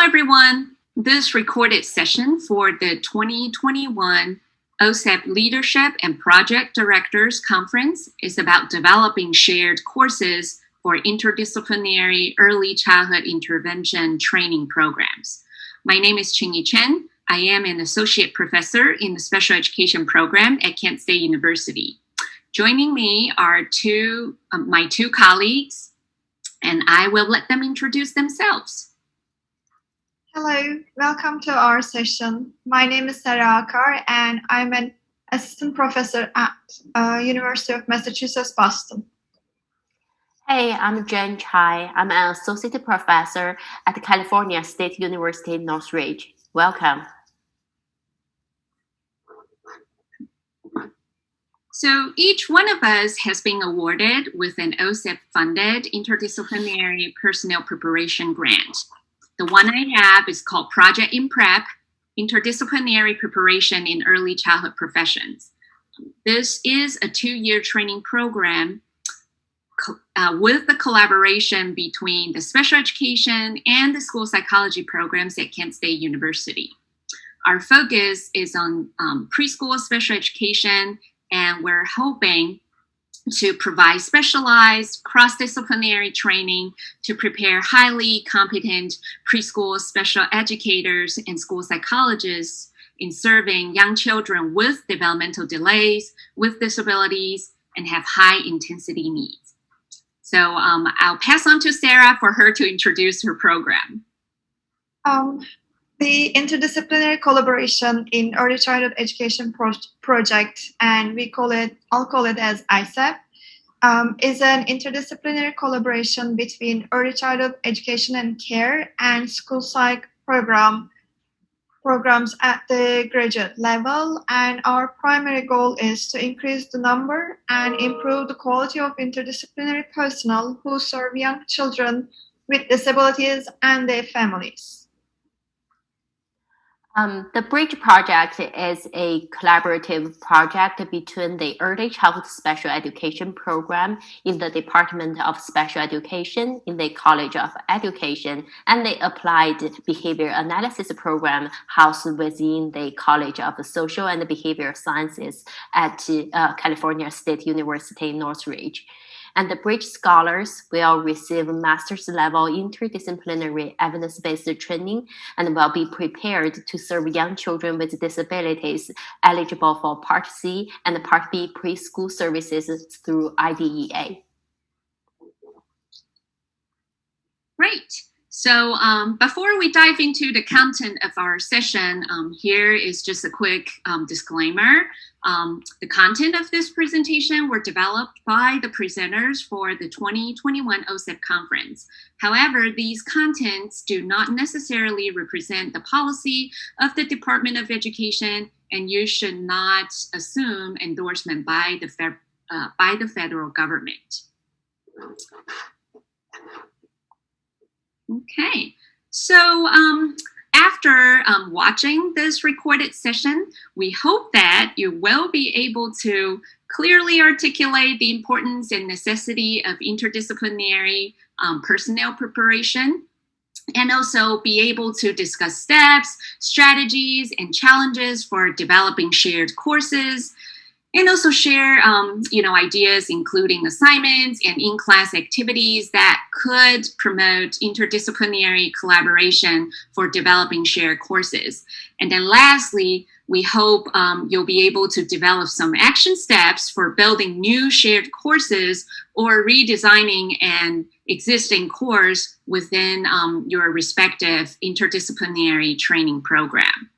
everyone. This recorded session for the 2021 OSEP Leadership and Project Directors Conference is about developing shared courses for interdisciplinary early childhood intervention training programs. My name is Ching-Yi Chen. I am an associate professor in the special education program at Kent State University. Joining me are my two colleagues, and I will let them introduce themselves. Hello, welcome to our session. My name is Sarah Akar, and I'm an assistant professor at University of Massachusetts, Boston. Hey, I'm Jen Chai. I'm an associate professor at California State University, Northridge. Welcome. So each one of us has been awarded with an OSEP-funded interdisciplinary personnel preparation grant. The one I have is called Project in Prep, Interdisciplinary Preparation in Early Childhood Professions. This is a 2-year training program with the collaboration between the special education and the school psychology programs at Kent State University. Our focus is on preschool special education, and we're hoping to provide specialized cross-disciplinary training to prepare highly competent preschool special educators and school psychologists in serving young children with developmental delays, with disabilities, and have high intensity needs. So I'll pass on to Sarah for her to introduce her program. The Interdisciplinary Collaboration in Early Childhood Education Project, and I'll call it as ICEP, is an interdisciplinary collaboration between early childhood education and care and school psych programs at the graduate level. And our primary goal is to increase the number and improve the quality of interdisciplinary personnel who serve young children with disabilities and their families. The Bridge Project is a collaborative project between the Early Childhood Special Education Program in the Department of Special Education in the College of Education and the Applied Behavior Analysis Program housed within the College of Social and Behavioral Sciences at California State University, Northridge. And the Bridge scholars will receive master's level interdisciplinary evidence-based training and will be prepared to serve young children with disabilities eligible for Part C and Part B preschool services through IDEA. Great. So before we dive into the content of our session, here is just a quick disclaimer. The content of this presentation were developed by the presenters for the 2021 OSEP conference. However, these contents do not necessarily represent the policy of the Department of Education, and you should not assume endorsement by the federal government. Okay, so after watching this recorded session, we hope that you will be able to clearly articulate the importance and necessity of interdisciplinary personnel preparation, and also be able to discuss steps, strategies, and challenges for developing shared courses, and also share ideas including assignments and in-class activities that could promote interdisciplinary collaboration for developing shared courses. And then lastly, we hope you'll be able to develop some action steps for building new shared courses or redesigning an existing course within your respective interdisciplinary training program.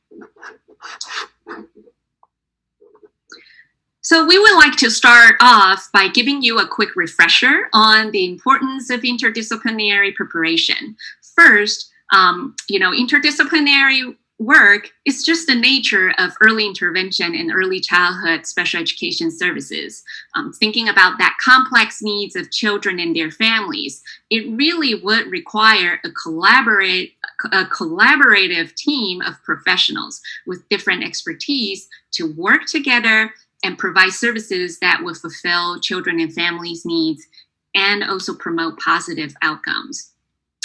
So we would like to start off by giving you a quick refresher on the importance of interdisciplinary preparation. First, interdisciplinary work is just the nature of early intervention and early childhood special education services. Thinking about that complex needs of children and their families, it really would require a collaborative team of professionals with different expertise to work together and provide services that will fulfill children and families' needs and also promote positive outcomes.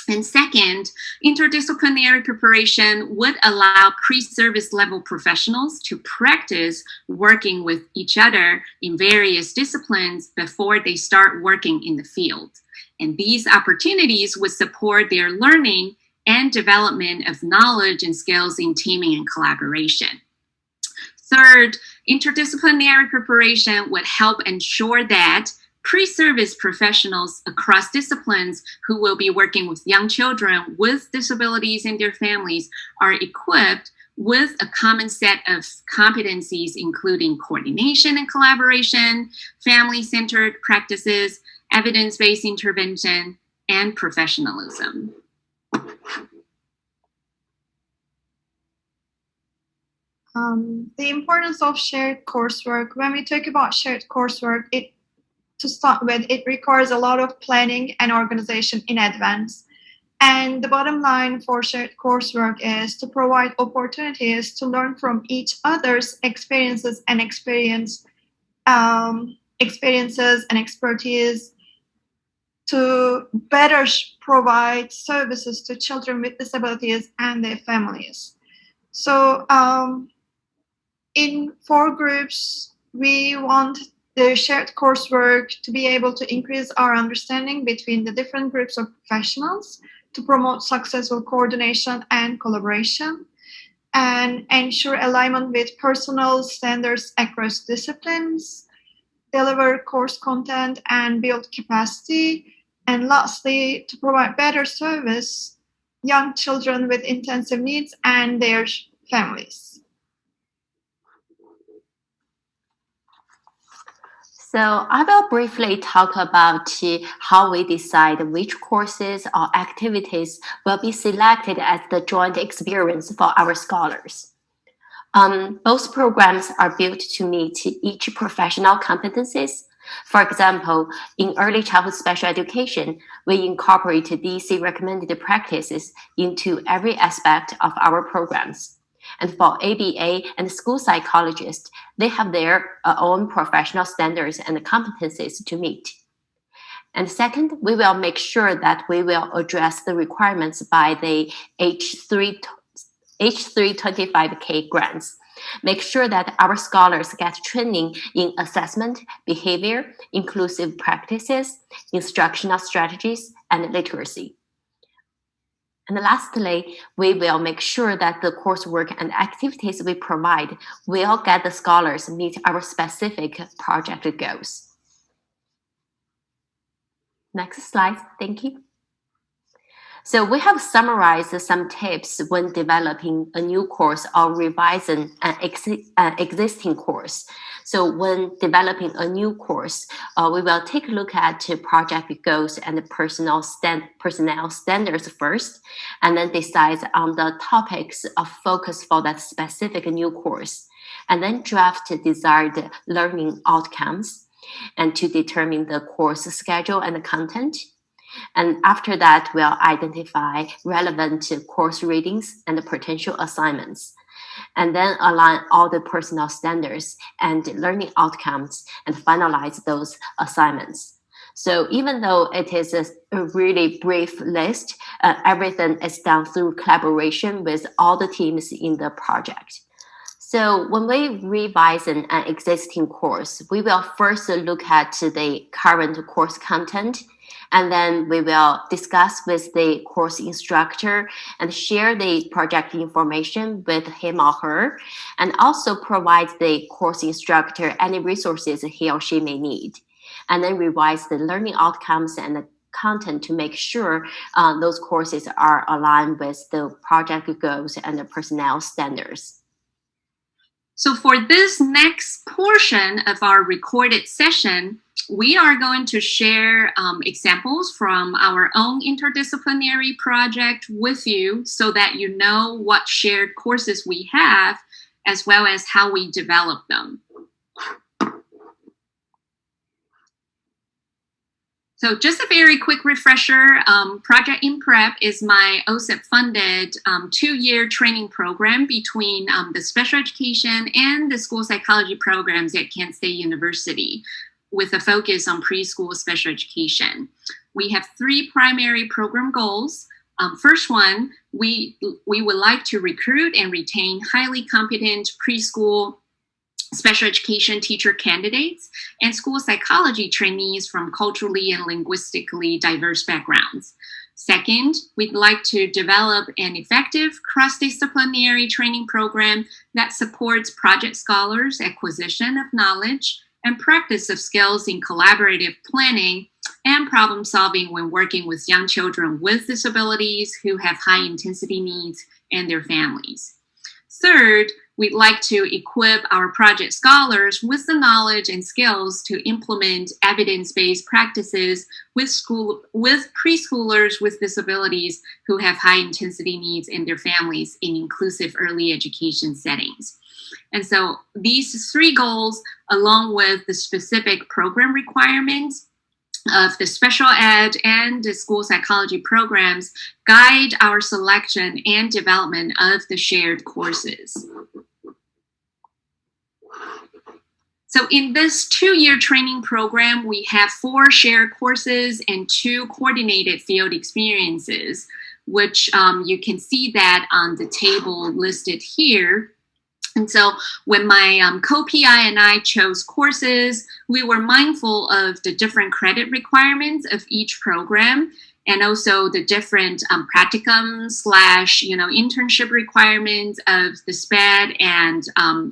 And second, interdisciplinary preparation would allow pre-service level professionals to practice working with each other in various disciplines before they start working in the field. And these opportunities would support their learning and development of knowledge and skills in teaming and collaboration. Third, interdisciplinary preparation would help ensure that pre-service professionals across disciplines who will be working with young children with disabilities and their families are equipped with a common set of competencies, including coordination and collaboration, family-centered practices, evidence-based intervention, and professionalism. The importance of shared coursework. When we talk about shared coursework, to start with, it requires a lot of planning and organization in advance. And the bottom line for shared coursework is to provide opportunities to learn from each other's experiences and experiences and expertise to better provide services to children with disabilities and their families. So in 4 groups, we want the shared coursework to be able to increase our understanding between the different groups of professionals, to promote successful coordination and collaboration, and ensure alignment with personal standards across disciplines, deliver course content and build capacity, and lastly, to provide better service young children with intensive needs and their families. So I will briefly talk about how we decide which courses or activities will be selected as the joint experience for our scholars. Both programs are built to meet each professional competencies. For example, in early childhood special education, we incorporate DEC recommended practices into every aspect of our programs. And for ABA and school psychologists, they have their own professional standards and competencies to meet. And second, we will make sure that we will address the requirements by the H325K grants. Make sure that our scholars get training in assessment, behavior, inclusive practices, instructional strategies, and literacy. And lastly, we will make sure that the coursework and activities we provide will get the scholars meet our specific project goals. Next slide, thank you. So we have summarized some tips when developing a new course or revising an existing course. So when developing a new course, we will take a look at project goals and personnel standards first, and then decide on the topics of focus for that specific new course, and then draft desired learning outcomes, and to determine the course schedule and the content. And after that, we'll identify relevant course readings and potential assignments, and then align all the personnel standards and learning outcomes and finalize those assignments. So even though it is a really brief list, everything is done through collaboration with all the teams in the project. So when we revise an existing course, we will first look at the current course content, and then we will discuss with the course instructor and share the project information with him or her, and also provide the course instructor any resources he or she may need, and then revise the learning outcomes and the content to make sure those courses are aligned with the project goals and the personnel standards. So for this next portion of our recorded session, we are going to share examples from our own interdisciplinary project with you so that you know what shared courses we have, as well as how we develop them. So just a very quick refresher, Project in Prep is my OSIP-funded 2-year training program between the special education and the school psychology programs at Kent State University, with a focus on preschool special education. We have 3 primary program goals. First one, we would like to recruit and retain highly competent preschool special education teacher candidates and school psychology trainees from culturally and linguistically diverse backgrounds. Second, we'd like to develop an effective cross-disciplinary training program that supports project scholars' acquisition of knowledge and practice of skills in collaborative planning and problem solving when working with young children with disabilities who have high intensity needs and their families. Third, we'd like to equip our project scholars with the knowledge and skills to implement evidence-based practices with preschoolers with disabilities who have high intensity needs and their families in inclusive early education settings. And so these three goals, along with the specific program requirements of the special ed and the school psychology programs, guide our selection and development of the shared courses. So in this 2-year training program, we have 4 shared courses and 2 coordinated field experiences, which you can see that on the table listed here. And so when my co-PI and I chose courses, we were mindful of the different credit requirements of each program and also the different practicum / internship requirements of the SPED and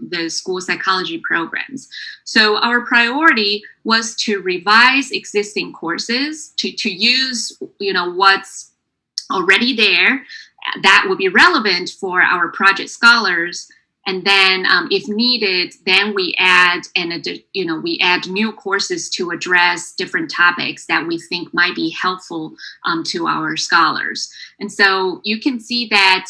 the school psychology programs. So our priority was to revise existing courses, to use what's already there that would be relevant for our project scholars. And then, if needed, then we add new courses to address different topics that we think might be helpful to our scholars. And so you can see that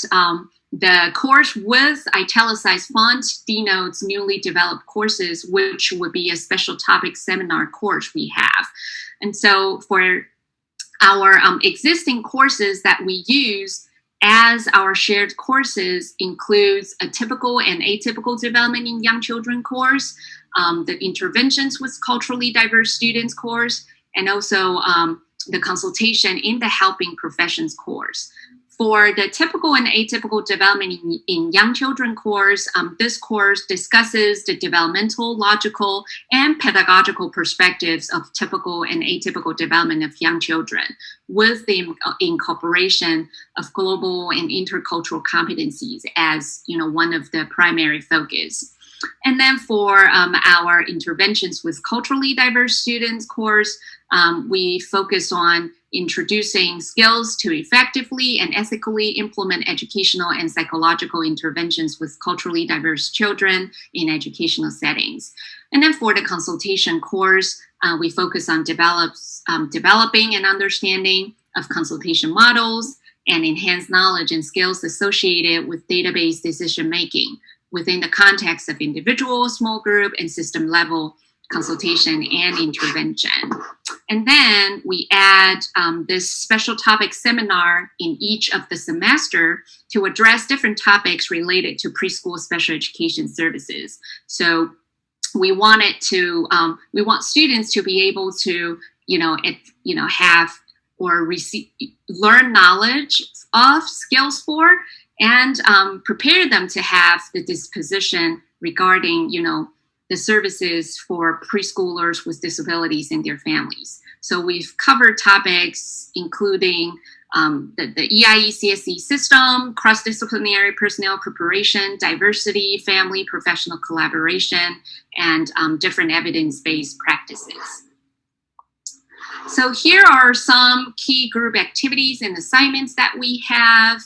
the course with italicized font denotes newly developed courses, which would be a special topic seminar course we have. And so for our existing courses that we use as our shared courses includes a typical and atypical development in young children course, the interventions with culturally diverse students course, and also the consultation in the helping professions course. For the typical and atypical development in young children course, this course discusses the developmental, logical, and pedagogical perspectives of typical and atypical development of young children with the incorporation of global and intercultural competencies as one of the primary focus. And then for our interventions with culturally diverse students course, we focus on introducing skills to effectively and ethically implement educational and psychological interventions with culturally diverse children in educational settings. And then for the consultation course, we focus on developing an understanding of consultation models and enhance knowledge and skills associated with database decision making within the context of individual, small group, and system level consultation and intervention. And then we add this special topic seminar in each of the semester to address different topics related to preschool special education services. So we want students to be able to, have or learn knowledge of skills for and prepare them to have the disposition regarding, the services for preschoolers with disabilities and their families. So we've covered topics including the EIE-CSE system, cross-disciplinary personnel preparation, diversity, family, professional collaboration, and different evidence-based practices. So here are some key group activities and assignments that we have.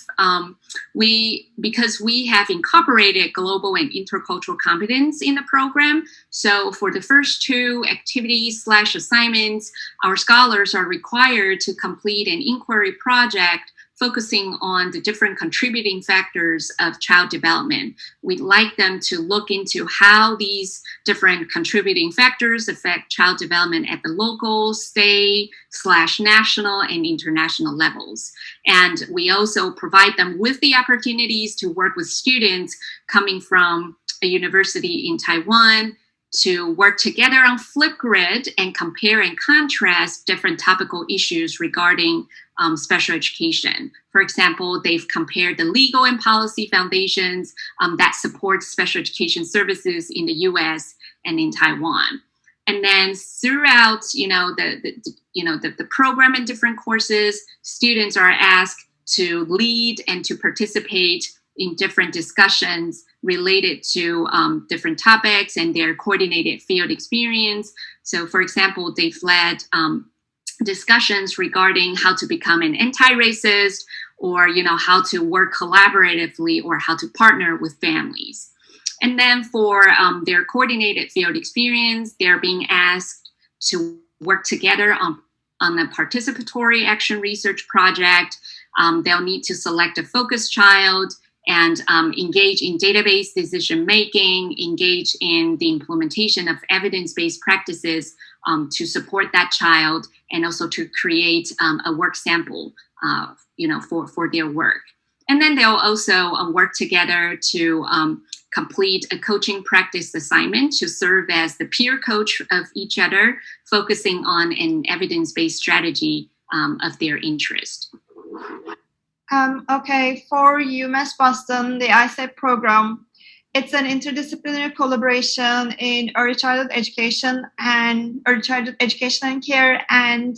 Because we have incorporated global and intercultural competence in the program. So for the first 2 activities / assignments, our scholars are required to complete an inquiry project focusing on the different contributing factors of child development. We'd like them to look into how these different contributing factors affect child development at the local, state / national, and international levels. And we also provide them with the opportunities to work with students coming from a university in Taiwan, to work together on Flipgrid and compare and contrast different topical issues regarding special education. For example, they've compared the legal and policy foundations that support special education services in the US and in Taiwan. And then throughout, the program and different courses, students are asked to lead and to participate in different discussions related to different topics and their coordinated field experience. So, for example, they've led discussions regarding how to become an anti-racist, or how to work collaboratively, or how to partner with families. And then for their coordinated field experience, they're being asked to work together on a participatory action research project. They'll need to select a focus child and engage in database decision making, engage in the implementation of evidence-based practices to support that child, and also to create a work sample, for their work. And then they'll also work together to complete a coaching practice assignment to serve as the peer coach of each other, focusing on an evidence-based strategy of their interest. Okay, for UMass Boston, the ISEP program, it's an interdisciplinary collaboration in early childhood education and care and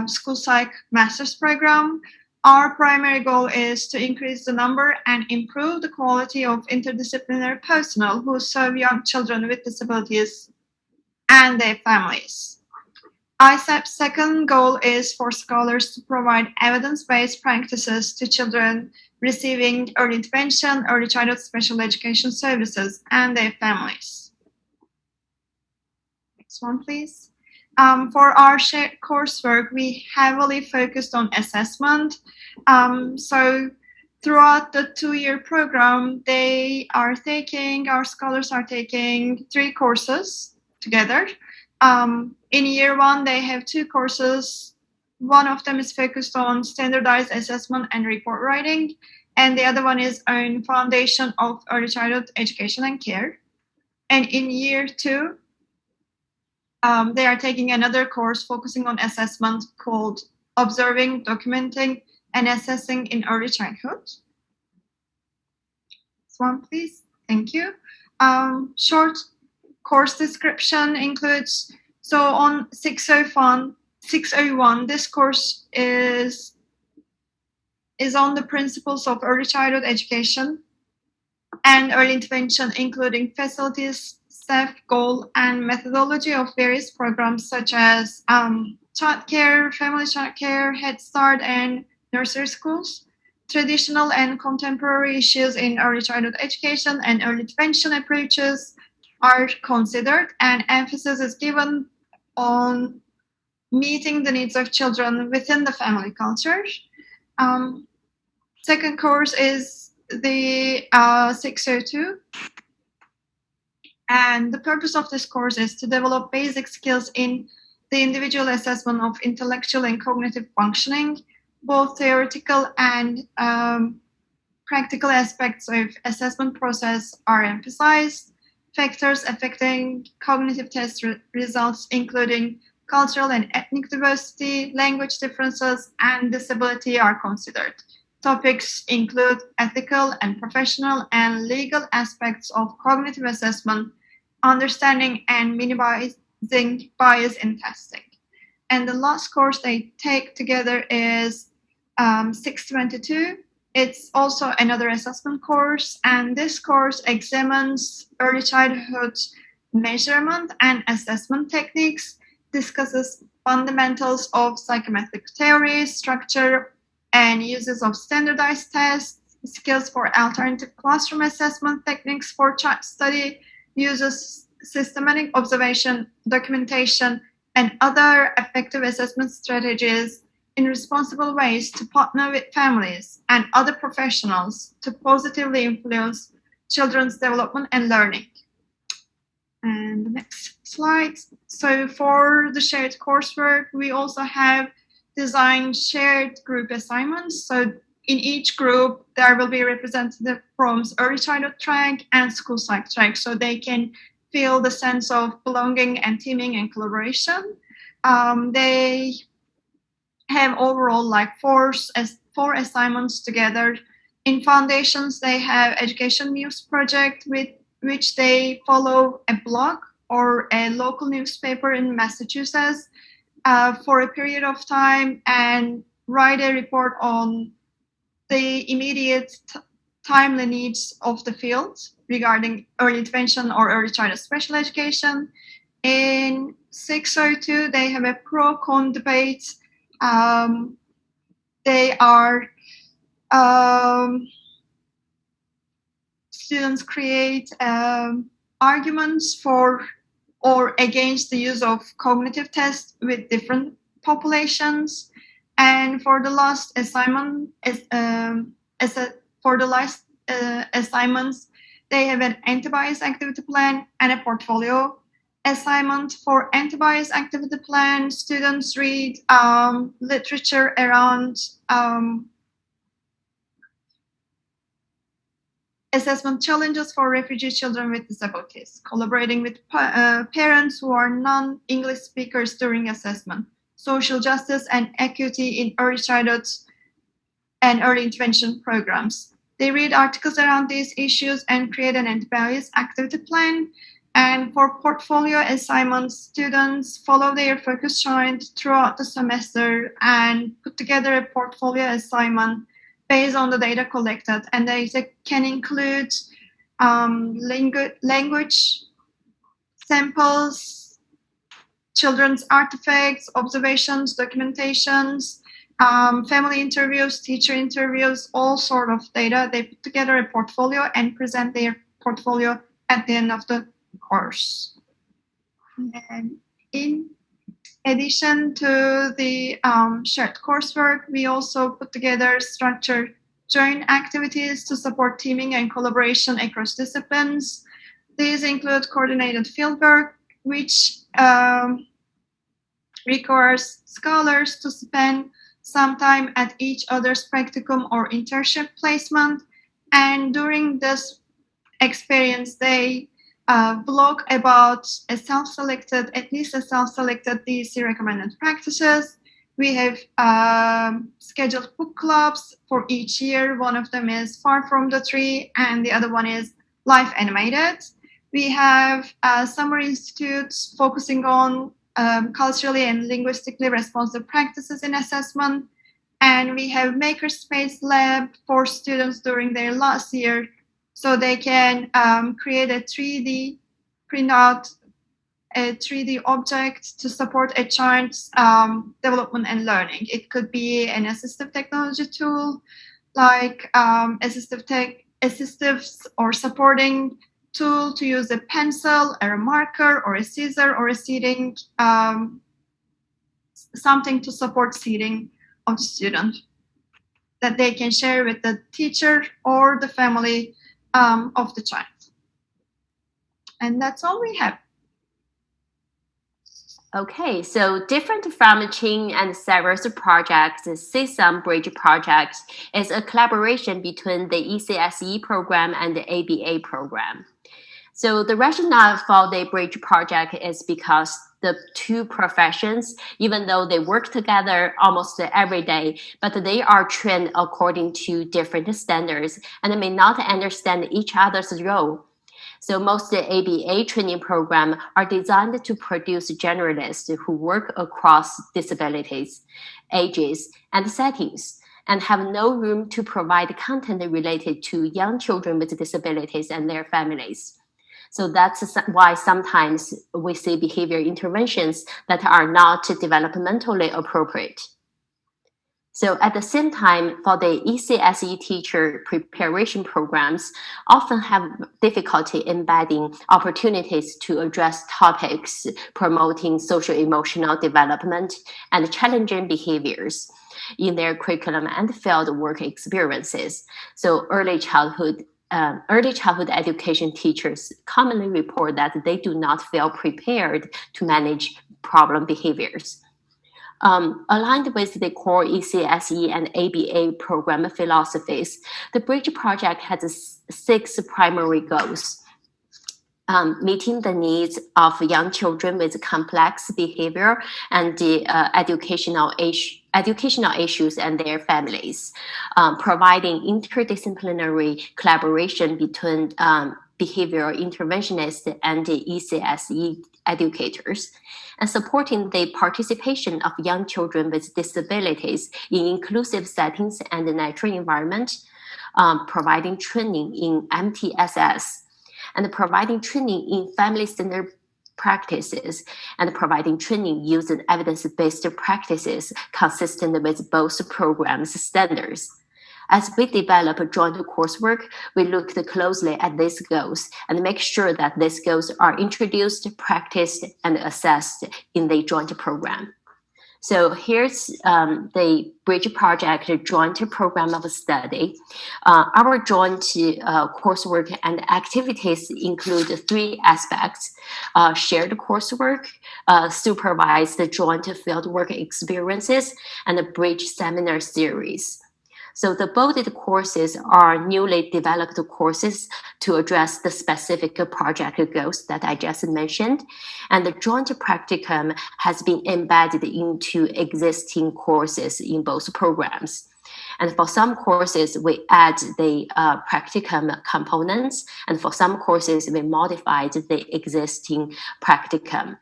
school psych master's program. Our primary goal is to increase the number and improve the quality of interdisciplinary personnel who serve young children with disabilities and their families. ISEP's second goal is for scholars to provide evidence-based practices to children receiving early intervention, early childhood special education services, and their families. Next one, please. For our shared coursework, we heavily focused on assessment. So throughout the 2-year program, our scholars are taking 3 courses together. In year 1, they have 2 courses. One of them is focused on standardized assessment and report writing, and the other one is on foundation of early childhood education and care. And in year 2, they are taking another course focusing on assessment called Observing, Documenting, and Assessing in Early Childhood. This one, please. Thank you. Short course description includes, so on 601, this course is on the principles of early childhood education and early intervention, including facilities, staff, goal, and methodology of various programs such as child care, family child care, Head Start, and nursery schools. Traditional and contemporary issues in early childhood education and early intervention approaches are considered, and emphasis is given on meeting the needs of children within the family culture. Second course is the 602. And the purpose of this course is to develop basic skills in the individual assessment of intellectual and cognitive functioning. Both theoretical and practical aspects of assessment process are emphasized. Factors affecting cognitive test results, including cultural and ethnic diversity, language differences, and disability, are considered. Topics include ethical and professional and legal aspects of cognitive assessment, understanding and minimizing bias in testing. And the last course they take together is 622. It's also another assessment course, and this course examines early childhood measurement and assessment techniques, discusses fundamentals of psychometric theory, structure, and uses of standardized tests, skills for alternative classroom assessment techniques for child study, uses systematic observation, documentation, and other effective assessment strategies in responsible ways to partner with families and other professionals to positively influence children's development and learning. And the next slide. So for the shared coursework, we also have designed shared group assignments. So in each group, there will be representative from early childhood track and school psych track, so they can feel the sense of belonging and teaming and collaboration. They have overall like four assignments together. In foundations, they have education news project with which they follow a blog or a local newspaper in Massachusetts for a period of time and write a report on the immediate timely needs of the field regarding early intervention or early childhood special education. In 602, they have a pro-con debate. They are students create arguments for or against the use of cognitive tests with different populations. And for the last assignment, assignments, they have an anti-bias activity plan and a portfolio assignment. For anti-bias activity plan, students read literature around assessment challenges for refugee children with disabilities, collaborating with parents who are non-English speakers during assessment, social justice and equity in early childhood and early intervention programs. They read articles around these issues and create an anti-bias activity plan. And for portfolio assignments, students follow their focus child throughout the semester and put together a portfolio assignment based on the data collected. And they can include language samples, children's artifacts, observations, documentations, family interviews, teacher interviews, all sort of data. They put together a portfolio and present their portfolio at the end of the course. And in addition to the shared coursework, we also put together structured joint activities to support teaming and collaboration across disciplines. These include coordinated fieldwork, which requires scholars to spend some time at each other's practicum or internship placement. And during this experience, they blog about at least a self-selected DEC recommended practices. We have scheduled book clubs for each year. One of them is Far From the Tree, and the other one is Life Animated. We have summer institutes focusing on culturally and linguistically responsive practices in assessment. And we have Makerspace Lab for students during their last year, so they can create a 3D, print out a 3D object to support a child's development and learning. It could be an assistive technology tool like assistive or supporting tool to use a pencil or a marker or a scissor or a seating, something to support seating of student that they can share with the teacher or the family of the child. And that's all we have. Okay, so different from Chin and Sarah's project, the CSUM Bridge project is a collaboration between the ECSE program and the ABA program. So the rationale for the Bridge project is because the two professions, even though they work together almost every day, but they are trained according to different standards and may not understand each other's role. So most ABA training programs are designed to produce generalists who work across disabilities, ages, and settings, and have no room to provide content related to young children with disabilities and their families. So that's why sometimes we see behavior interventions that are not developmentally appropriate. So at the same time, for the ECSE teacher preparation programs, often have difficulty embedding opportunities to address topics promoting social-emotional development and challenging behaviors in their curriculum and field work experiences. So early childhood education teachers commonly report that they do not feel prepared to manage problem behaviors. Aligned with the core ECSE and ABA program philosophies, the Bridge project has 6 primary goals. meeting the needs of young children with complex behavior and educational issues and their families, providing interdisciplinary collaboration between behavioral interventionists and the ECSE educators, and supporting the participation of young children with disabilities in inclusive settings and the natural environment, providing training in MTSS, and providing training in family-centered practices, and providing training using evidence-based practices consistent with both programs' standards. As we develop joint coursework, we looked closely at these goals and make sure that these goals are introduced, practiced, and assessed in the joint program. So here's the Bridge Project joint program of study. Our joint coursework and activities include three aspects: shared coursework, supervised joint fieldwork experiences, and a Bridge seminar series. So the bolded courses are newly developed courses to address the specific project goals that I just mentioned. And the joint practicum has been embedded into existing courses in both programs. And for some courses, we add the practicum components. And for some courses, we modified the existing practicum.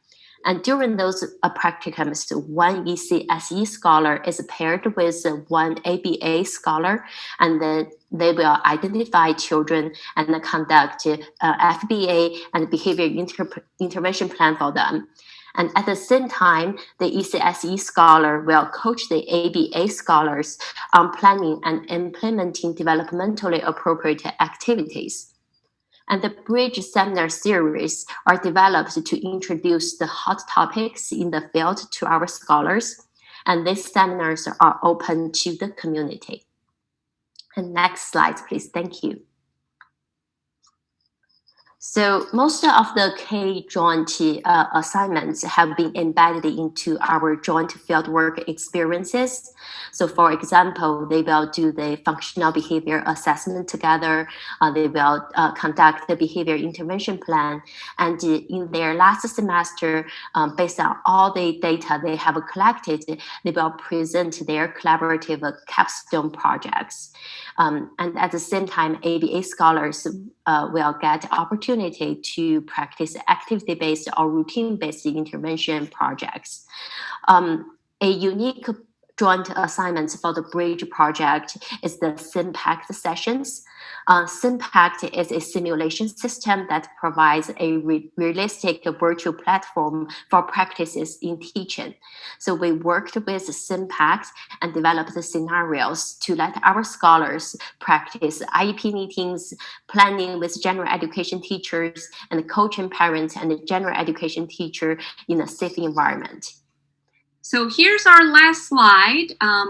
And during those practicums, one ECSE scholar is paired with one ABA scholar, and then they will identify children and conduct FBA and behavior intervention plan for them. And at the same time, the ECSE scholar will coach the ABA scholars on planning and implementing developmentally appropriate activities. And the Bridge seminar series are developed to introduce the hot topics in the field to our scholars. And these seminars are open to the community. And next slide, please. Thank you. So most of the K joint assignments have been embedded into our joint fieldwork experiences. So for example, they will do the functional behavior assessment together. They will conduct the behavior intervention plan. And in their last semester, based on all the data they have collected, they will present their collaborative capstone projects. And at the same time, ABA scholars will get opportunity to practice activity-based or routine-based intervention projects. A unique joint assignment for the Bridge project is the SIMPACT sessions. SIMPACT is a simulation system that provides a realistic virtual platform for practices in teaching. So we worked with SIMPACT and developed the scenarios to let our scholars practice IEP meetings, planning with general education teachers, and coaching parents and general education teacher in a safe environment. So here's our last slide.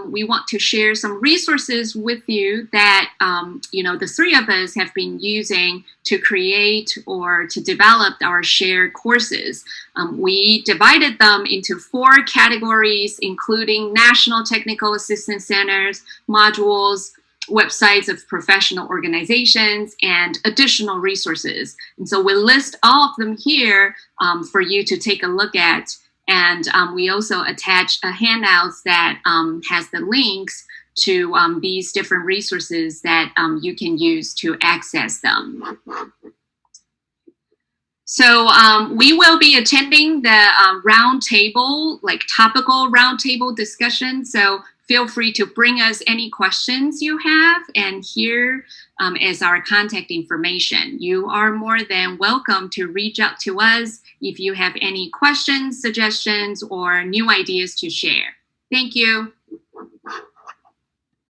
We want to share some resources with you that, the three of us have been using to create or to develop our shared courses. We divided them into 4 categories, including National Technical Assistance Centers, modules, websites of professional organizations, and additional resources. And so we list all of them here for you to take a look at. And we also attach a handout that has the links to these different resources that you can use to access them. So we will be attending the roundtable, like topical roundtable discussion. So feel free to bring us any questions you have, and here is our contact information. You are more than welcome to reach out to us if you have any questions, suggestions, or new ideas to share. Thank you.